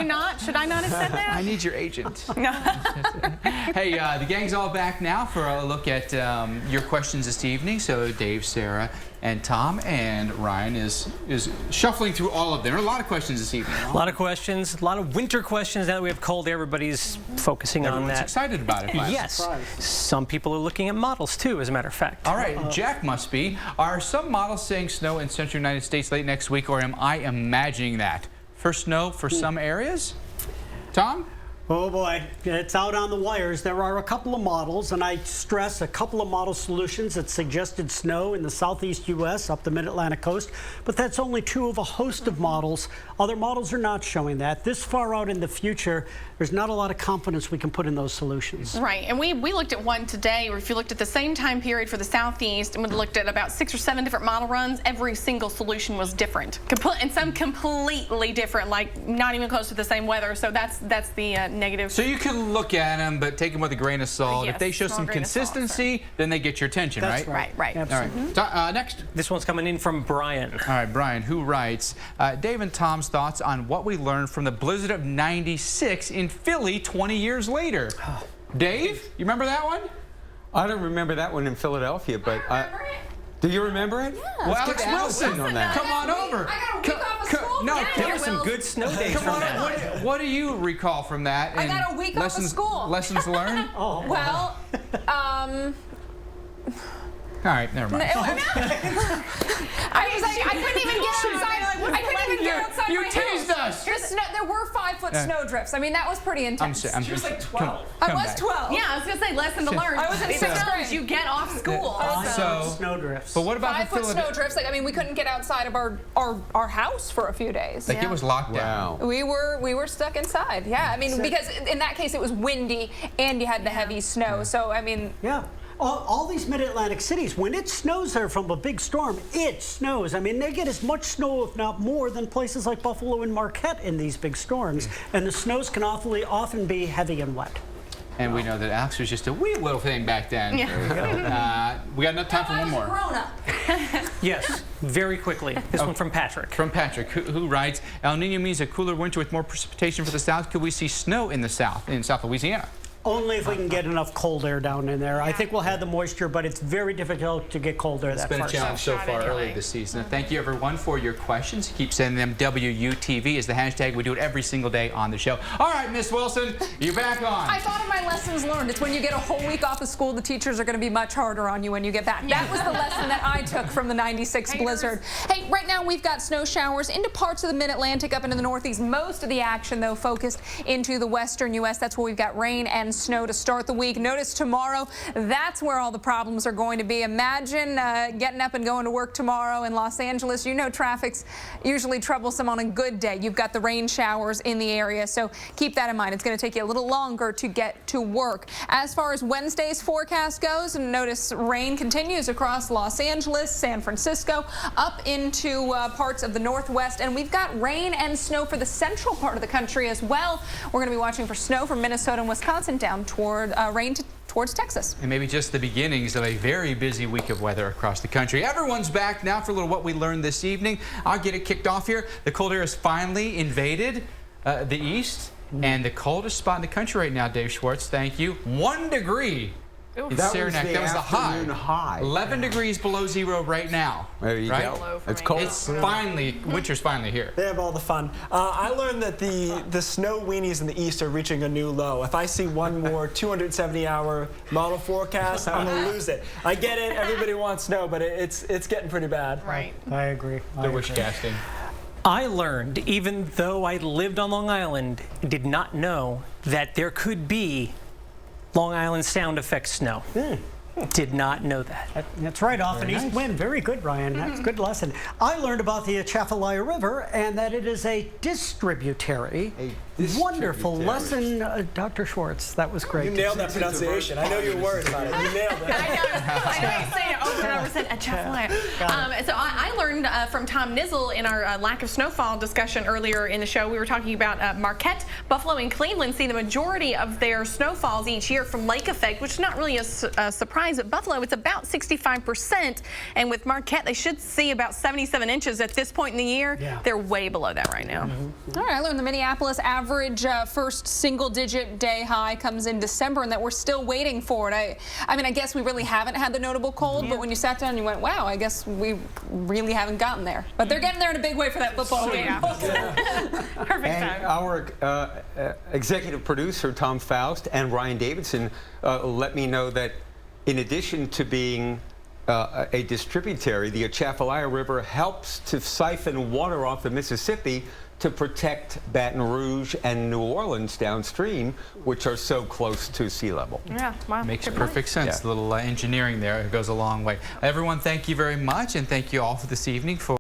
not? Should I not have said that? I need your agent. Hey, the gang's all back now for a look at your questions this evening. So Dave, Sarah, and Tom, and Ryan is shuffling through all of them. There are a lot of questions this evening. A lot of questions, a lot of winter questions. Now that we have cold air, everybody's focusing on that. Everyone's excited about it. Yes. Some people are looking at models too, as a matter of fact. All right, Jack must be. Are some models saying snow in central United States late next week, or am I imagining that? For snow for some areas? Tom? Oh boy, it's out on the wires. There are a couple of models, and I stress a couple of model solutions that suggested snow in the southeast U.S. up the mid-Atlantic coast, but that's only two of a host of models. Other models are not showing that. This far out in the future, there's not a lot of confidence we can put in those solutions. Right, and we looked at one today, or if you looked at the same time period for the southeast, and we looked at about 6 or 7 different model runs, every single solution was different. And some completely different, like not even close to the same weather, so that's the negative. So you can look at them, but take them with a grain of salt. Yes, if they show some consistency, then they get your attention, That's right? Right. Absolutely. All right. Next. This one's coming in from Brian. All right, Brian, who writes, Dave and Tom's thoughts on what we learned from the blizzard of '96 in Philly 20 years later. Dave, you remember that one? I don't remember that one in Philadelphia, but do you remember it? Yeah. Well, Alex Wilson on that. Come on over. I got a week off of school. No, There were some good snow days come from on. that. What do you recall from that? I got a week off of school. Lessons learned? Oh, Well, All right, never mind. I couldn't even get outside. I couldn't even get outside. You my teased house. us. There were 5-foot snow drifts. I mean, that was pretty intense. She was like 12. I was 12. Yeah, I was going to say lesson to learn. I was in 6th grade. You get off school. So, snow drifts. but what about 5-foot the snow drifts. Like, I mean, we couldn't get outside of our house for a few days. Like it was locked down. Wow. We were stuck inside. Yeah, I mean, because in that case it was windy and you had the heavy snow. So I mean, Yeah. All these mid-Atlantic cities, when it snows there from a big storm, it snows. I mean, they get as much snow, if not more, than places like Buffalo and Marquette in these big storms. And the snows can often be heavy and wet. And we know that Alex was just a wee little thing back then. Yeah. We got enough time for one more. grown up. Yes, very quickly. This one from Patrick. From Patrick, who writes, El Nino means a cooler winter with more precipitation for the south. Could we see snow in the south, in South Louisiana? Only if we can get enough cold air down in there. I think we'll have the moisture, but it's very difficult to get cold air that far. It's been a challenge so far early this season. Thank you, everyone, for your questions. Keep sending them. WUTV is the hashtag. We do it every single day on the show. All right, Miss Wilson, you're back on. I thought of my lessons learned. It's when you get a whole week off of school, the teachers are going to be much harder on you when you get back. That was the lesson that I took from the '96 blizzard. Hey, right now we've got snow showers into parts of the mid-Atlantic up into the northeast. Most of the action, though, focused into the western U.S. That's where we've got rain and snow to start the week. Notice tomorrow, that's where all the problems are going to be. Imagine getting up and going to work tomorrow in Los Angeles. You know traffic's usually troublesome on a good day. You've got the rain showers in the area, so keep that in mind. It's going to take you a little longer to get to work. As far as Wednesday's forecast goes, and notice rain continues across Los Angeles, San Francisco, up into parts of the northwest, and we've got rain and snow for the central part of the country as well. We're going to be watching for snow from Minnesota and Wisconsin down toward rain towards Texas. And maybe just the beginnings of a very busy week of weather across the country. Everyone's back now for a little what we learned this evening. I'll get it kicked off here. The cold air has finally invaded the east, and the coldest spot in the country right now, Dave Schwartz, thank you, 1 degree. In Saranac, that was the high. 11 degrees below zero right now. There you go. It's cold. It's finally, winter's finally here. They have all the fun. I learned that the snow weenies in the east are reaching a new low. If I see one more 270-hour model forecast, I'm going to lose it. I get it. Everybody wants snow, but it's getting pretty bad. Right. I agree. The wish casting. I learned, even though I lived on Long Island, did not know that there could be Long Island sound effect snow. Did not know that. That's right, off an east wind. Very good, Ryan. That's a good lesson. I learned about the Atchafalaya River and that it is a distributary. Wonderful lesson, Dr. Schwartz. That was great. You nailed that pronunciation. I know you were worried about it. You nailed it. I know. Say it over and over. Said Atchafalaya. So I learned from Tom Nizzle in our lack of snowfall discussion earlier in the show. We were talking about Marquette, Buffalo, and Cleveland see the majority of their snowfalls each year from lake effect, which is not really a surprise. highs. At Buffalo, it's about 65%. And with Marquette, they should see about 77 inches at this point in the year. Yeah. They're way below that right now. All right, I learned the Minneapolis average first single-digit day high comes in December, and that we're still waiting for it. I mean, I guess we really haven't had the notable cold, but when you sat down, you went, wow, I guess we really haven't gotten there. But they're getting there in a big way for that football game. Perfect And time. our executive producer, Tom Faust, and Ryan Davidson let me know that in addition to being a distributary, the Atchafalaya River helps to siphon water off the Mississippi to protect Baton Rouge and New Orleans downstream, which are so close to sea level. Yeah, wow. Makes Good perfect sense. Yeah. A little engineering there. It goes a long way. Everyone, thank you very much, and thank you all for this evening for